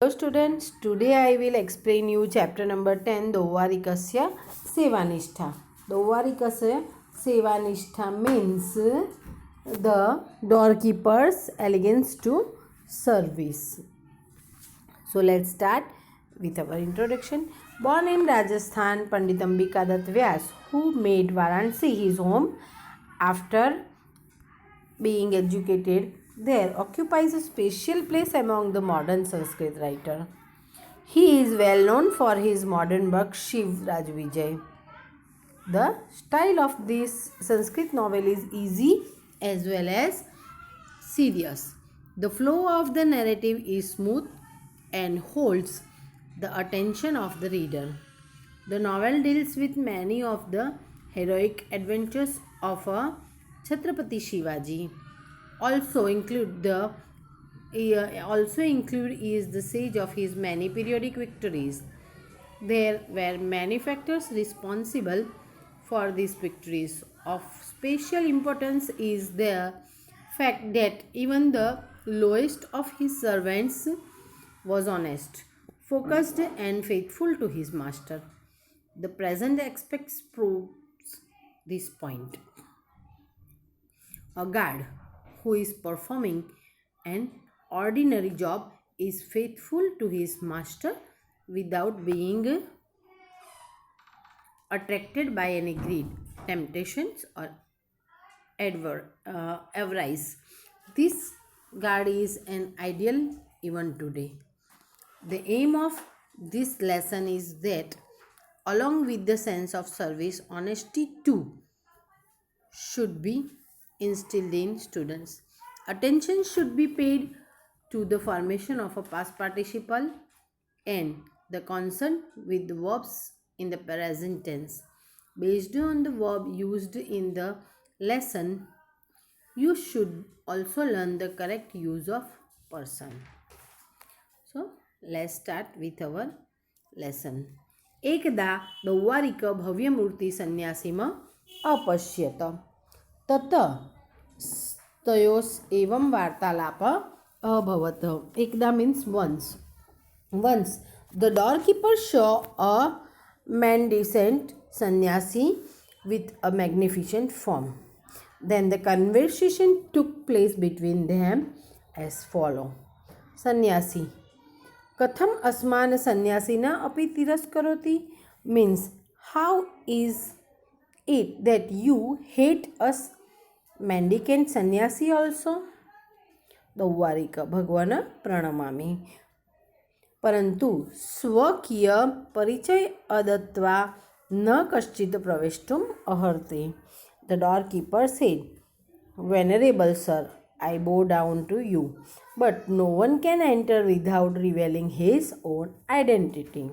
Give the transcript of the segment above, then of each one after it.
Students, today I will explain you chapter number 10 Dovarikasya Sevanistha. Dovarikasya Sevanistha means the doorkeeper's elegance to service. So let's start with our introduction. Born in Rajasthan, Pandit Ambika Dutt Vyas, who made Varanasi his home after being educated there, occupies a special place among the modern Sanskrit writers. He is well known for his modern work Shiv Rajvijay. The style of this Sanskrit novel is easy as well as serious. The flow of the narrative is smooth and holds the attention of the reader. The novel deals with many of the heroic adventures of a Chhatrapati Shivaji. Also include is the siege of his many periodic victories. There were many factors responsible for these victories. Of special importance is the fact that even the lowest of his servants was honest, focused, and faithful to his master. The present aspects proves this point. A guard who is performing an ordinary job is faithful to his master without being attracted by any greed, temptations, or avarice. This guard is an ideal even today. The aim of this lesson is that, along with the sense of service, honesty too should be instilled in students. Attention should be paid to the formation of a past participle and the consonant with the verbs in the present tense. Based on the verb used in the lesson, you should also learn the correct use of person. So, let's start with our lesson. एकदा दौवारिक भव्यमूर्ति संन्यासीम अपश्यत तत तयोस् एवं वार्तालाप अभवत. एकदा means once. Once the doorkeeper saw a magnificent sannyasi with a magnificent form. Then the conversation took place between them as follow. Sannyasi कथम अस्मान संन्यासिना अपि तिरस्करोति means how is it that you hate us mendicant sannyasi also. दौवारिक भगवान प्रणमामि परंतु स्वकीय परिचय अदत्वा न कश्चित् प्रवेष्टुम् अर्हति. The doorkeeper said, Venerable sir, I bow down to you, but no one can enter without revealing his own identity.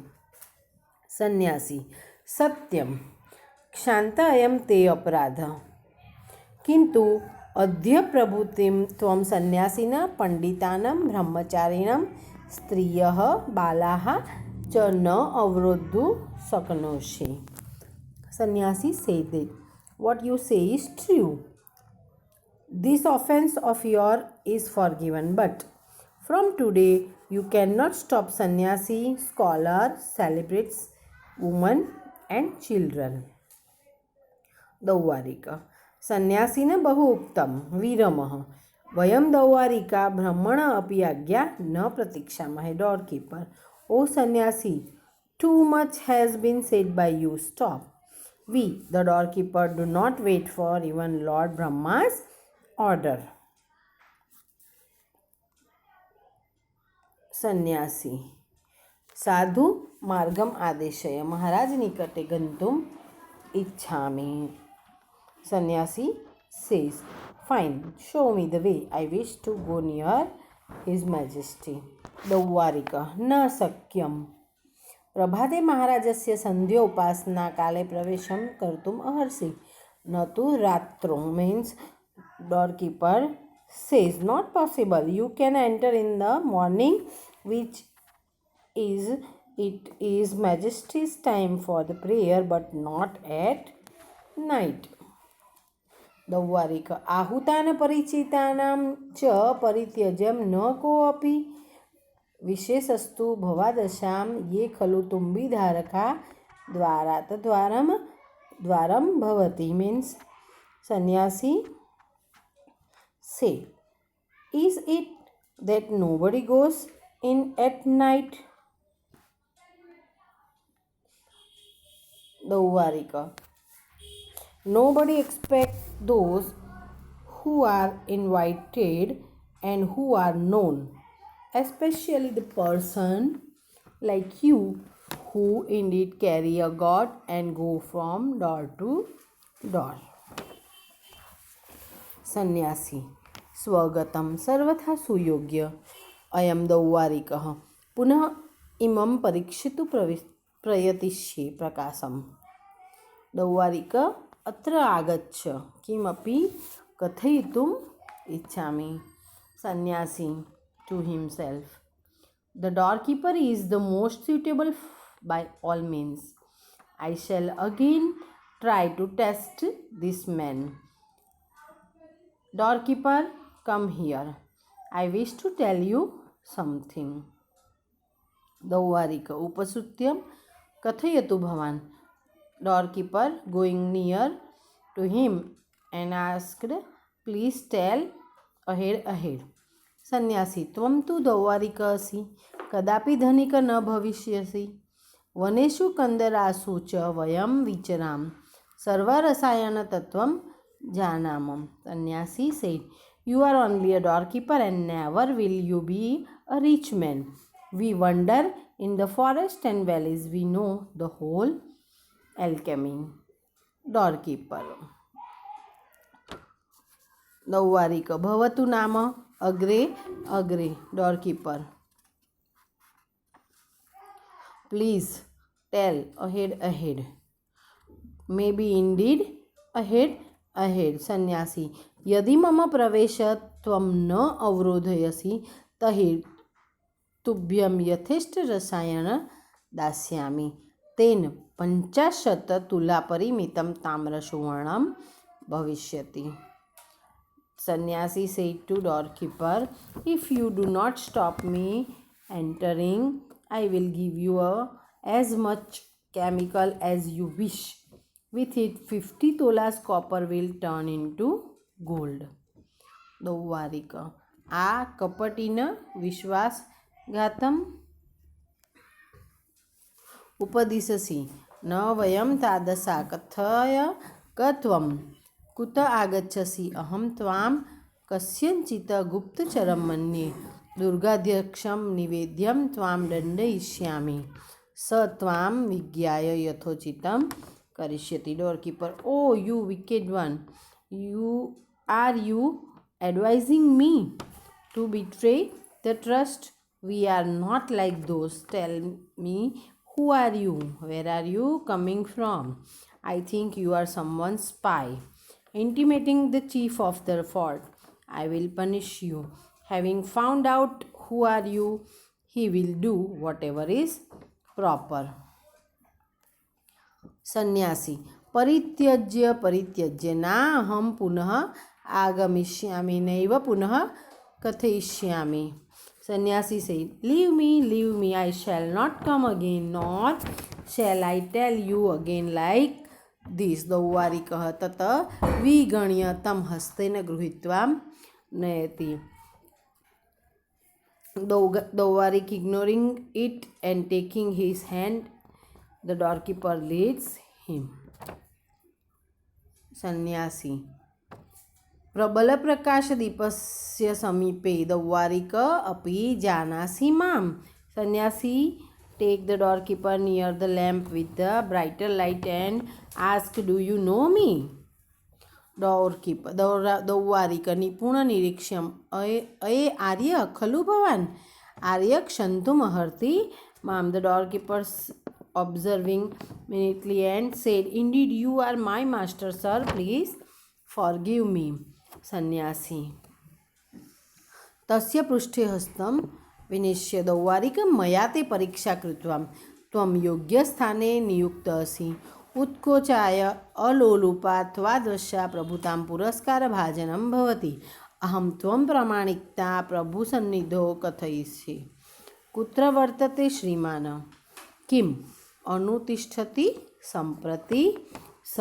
Sannyasi, Satyam, Kshanta ayam te aparadha. Kintu adhya prabhutim tvam sannyasina panditanam brahmacharinam striyah balaha cha na avrodhu sakanoshi. Sannyasi said that what you say is true. This offense of yours is forgiven, but from today you cannot stop sannyasi, scholar, celebrates, women and children. दौवारिका संन्यासिन बहु उक्तं विरमः वयं दौवारिका ब्रह्मण अपि आज्ञा न प्रतीक्षामहे. Doorkeeper, O sannyasi, too much has been said by you. Stop. We, the doorkeeper, do not wait for even Lord Brahma's order. संन्यासी साधु मार्गम आदेशय महाराज निकटे गंतुम इच्छामि. Sannyasi says, Fine, show me the way. I wish to go near His Majesty. दौवारिका न शक्यम प्रभाते महाराजस्य संध्योपासना काले प्रवेशं कर्तुम् अर्हसि न तु रात्रौ. Means doorkeeper says, not possible. You can enter in the morning, which is it is Majesty's time for the prayer, but not at night. दौवारिक आहुतान परिचितानां च परित्यज्यं न कोऽपि विशेषस्तु भवादशां ये खलु तुम्बिधारका द्वारात् द्वारं भवति मीन्स सन्यासी say, is it that nobody goes in at night? Dauvarika. Nobody expects those who are invited and who are known, especially the person like you who indeed carry a god and go from door to door. सन्यासी स्वगतं सर्वथा सुयोग्य अयं दौवारिकः पुनः इमं परीक्षितुं प्रयतिष्ये प्रकाशम् दौवारिक अत्र आगच्छ किमपि कथयितुम् इच्छामि सन्यासी to himself the doorkeeper is the most suitable by all means. I shall again try to test this man. Doorkeeper, come here. I wish to tell you something. दौवारिक उपसुत्यं कथयतु भवान्. Doorkeeper going near to him and asked, please tell ahead. सन्यासी त्वं तु दौवारिक असि कदापि धनिक न भविष्यसि वनेषु कन्दरासु च वयं विचराम सर्वरसायनतत्त्वं जानामः सन्यासी said, you are only a doorkeeper and never will you be a rich man. We wander in the forest and valleys. We know the whole alchemy. Doorkeeper. दौवारिक भवतु नाम अग्रे doorkeeper. Please tell ahead. Maybe indeed ahead. सन्यासी यदि मम प्रवेश त्वं न अवरोधयसि तर्हि तुभ्यं यथेष्ट रसायन दास्यामि तेन 50 तुलापरिमितं ताम्रसुवर्णं भविष्यति. Sannyasi said to doorkeeper, if you do not stop me entering, I will give you as much chemical as you wish. With it, 50 tolas copper will turn into gold. दौवारिक आ कपटिन विश्वासघातम् उपदिशसि न वयं तादृशा कथय कत्वं कुत आगच्छसि अहं त्वां कस्यचित् गुप्तचरं मन्ये दुर्गाध्यक्षं निवेद्यं त्वां दण्डयिष्यामि स त्वां विज्ञाय यथोचितं करिष्यति. Doorkeeper, oh you wicked one, are you advising me to betray the trust? We are not like those. Tell me, who are you? Where are you coming from? I think you are someone's spy, intimating the chief of the fort. I will punish you. Having found out who are you, he will do whatever is proper. सन्यासी परित्यज्य नाहं पुनः आगमिष्यामि नैव पुनः कथयिष्यामि. Sannyasi said, leave me, I shall not come again, nor shall I tell you again like this. दौवारिकः ततः विगण्य तं हस्तेन गृहीत्वा नयति. Dauvarik ignoring it and taking his hand, the doorkeeper leads him. सन्यासी प्रबलप्रकाशदीपस्य समीपे दौवारिक अपि जानासि मां. सन्यासी take the doorkeeper near the lamp with the brighter light and ask, do you know me? Doorkeeper दौवारिक निपुण निरीक्ष्यम् अये आर्य खलु भवान्. आर्य क्षन्तुमर्हति मां. The doorkeeper observing minutely and said, indeed you are my master, sir, please forgive me. सन्यासी तस्य पृष्ठे हस्तं विनिश्य दौवारिक मया ते परीक्षा कृत्वा त्वं योग्यस्थाने नियुक्तः असि. उत्कोचाय अलोलुपा त्वादृशा प्रभुतां पुरस्कारभाजनं भवति. अहं त्वं प्रामाणिकता प्रभुसन्निधौ कथयिष्ये. कुत्र वर्तते श्रीमान किम अनुतिष्ठति सम्प्रति स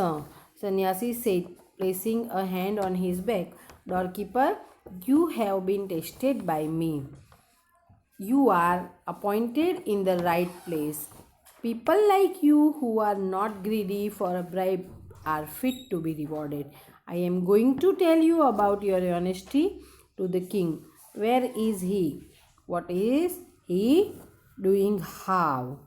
Sannyasi said, placing a hand on his back. Doorkeeper, you have been tested by me. You are appointed in the right place. People like you who are not greedy for a bribe are fit to be rewarded. I am going to tell you about your honesty to the king. Where is he? What is he doing? How?